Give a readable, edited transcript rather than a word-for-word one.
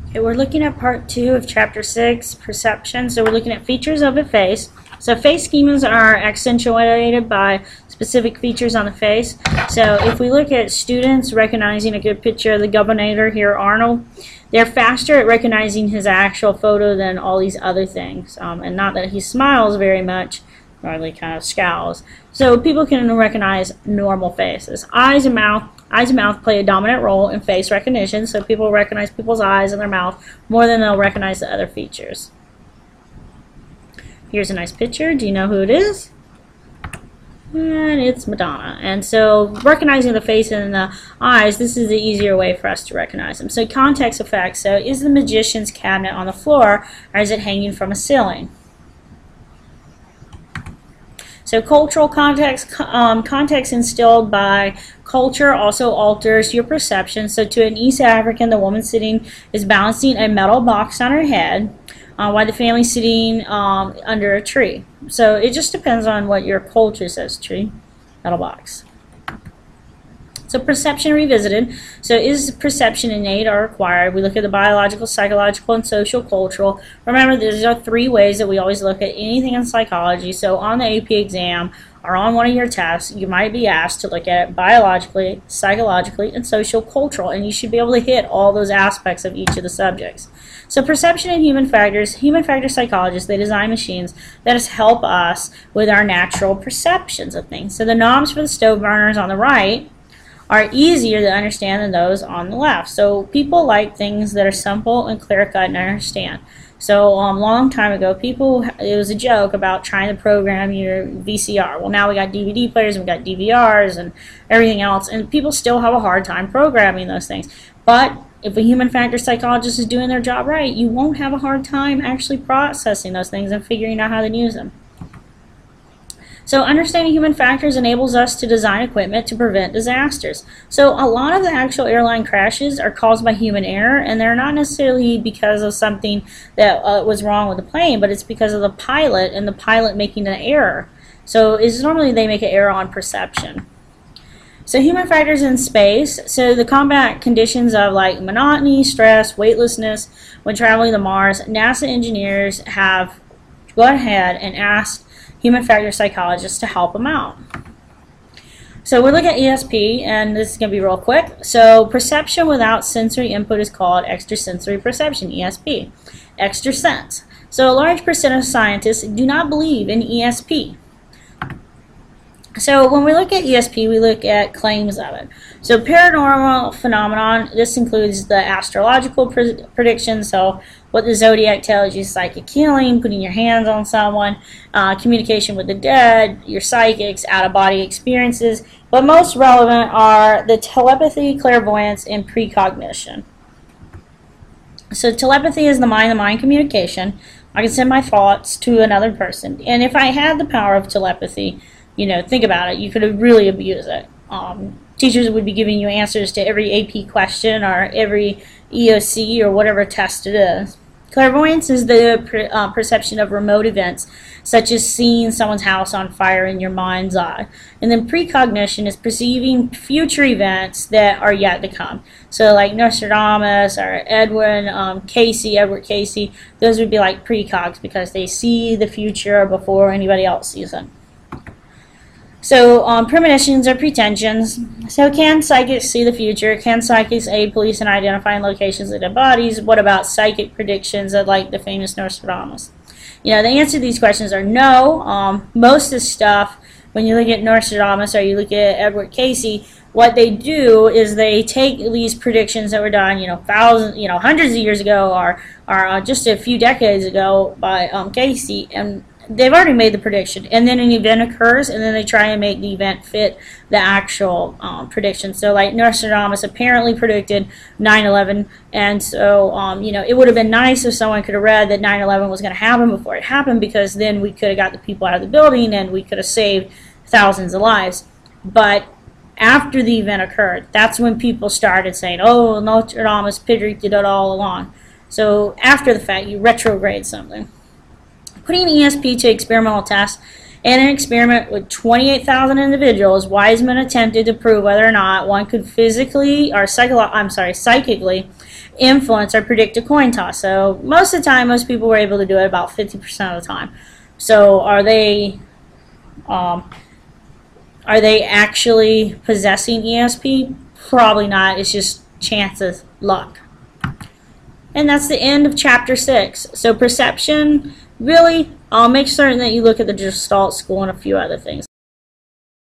Okay, we're looking at part 2 of chapter 6, perception. So we're looking at features of a face. So face schemas are accentuated by specific features on the face. So if we look at students recognizing a good picture of the governor here, Arnold, they're faster at recognizing his actual photo than all these other things. And not that he smiles very much, or he kind of scowls. So people can recognize normal faces. Eyes and mouth play a dominant role in face recognition, so people recognize people's eyes and their mouth more than they'll recognize the other features. Here's a nice picture. Do you know who it is? And it's Madonna. And so recognizing the face and the eyes, this is the easier way for us to recognize them. So context effects. So is the magician's cabinet on the floor, or is it hanging from a ceiling? So cultural context, context instilled by culture also alters your perception. So to an East African, the woman sitting is balancing a metal box on her head, while the family's sitting under a tree. So it just depends on what your culture says, tree, metal box. So perception revisited. So is perception innate or acquired? We look at the biological, psychological, and social cultural. Remember, these are 3 ways that we always look at anything in psychology. So on the AP exam or on one of your tests, you might be asked to look at it biologically, psychologically, and social cultural. And you should be able to hit all those aspects of each of the subjects. So perception and human factor psychologists, they design machines that help us with our natural perceptions of things. So the knobs for the stove burners on the right are easier to understand than those on the left. So people like things that are simple and clear-cut and understand. So a long time ago, it was a joke about trying to program your VCR. Well, now we got DVD players and we got DVRs and everything else, and people still have a hard time programming those things. But if a human factor psychologist is doing their job right, you won't have a hard time actually processing those things and figuring out how to use them. So understanding human factors enables us to design equipment to prevent disasters. So a lot of the actual airline crashes are caused by human error, and they're not necessarily because of something that was wrong with the plane, but it's because of the pilot and the pilot making an error. So it's normally they make an error on perception. So human factors in space, so the combat conditions of like monotony, stress, weightlessness when traveling to Mars, NASA engineers have gone ahead and asked human factor psychologists to help them out. So we're looking at ESP, and this is going to be real quick. So perception without sensory input is called extrasensory perception, ESP. Extra sense. So a large percent of scientists do not believe in ESP. So when we look at ESP, we look at claims of it. So paranormal phenomenon, this includes the astrological predictions, so what the zodiac tells you, psychic healing, putting your hands on someone, communication with the dead, your psychics, out-of-body experiences. But most relevant are the telepathy, clairvoyance, and precognition. So telepathy is the mind-to-mind communication. I can send my thoughts to another person. And if I had the power of telepathy, you know, think about it, you could really abuse it. Teachers would be giving you answers to every AP question or every EOC or whatever test it is. Clairvoyance is the perception of remote events, such as seeing someone's house on fire in your mind's eye. And then precognition is perceiving future events that are yet to come. So like Nostradamus or Edward Casey, those would be like precogs because they see the future before anybody else sees it. So premonitions are pretensions. So can psychics see the future? Can psychics aid police in identifying locations of dead bodies? What about psychic predictions of like the famous Nostradamus? You know, the answer to these questions are no. Most of the stuff, when you look at Nostradamus or you look at Edward Casey, what they do is they take these predictions that were done, hundreds of years ago or just a few decades ago by Casey, and they've already made the prediction, and then an event occurs, and then they try and make the event fit the actual prediction. So like Nostradamus apparently predicted 9/11, and so it would have been nice if someone could have read that 9/11 was going to happen before it happened, because then we could have got the people out of the building and we could have saved thousands of lives. But after the event occurred, that's when people started saying, oh, Nostradamus predicted it all along. So after the fact, you retrograde something. Putting ESP to experimental tests In an experiment with 28,000 individuals, Wiseman attempted to prove whether or not one could physically or psychically influence or predict a coin toss. So most of the time, most people were able to do it about 50% of the time. So are they actually possessing ESP? Probably not. It's just chances, luck. And that's the end of chapter 6. So perception, really, make certain that you look at the Gestalt school and a few other things.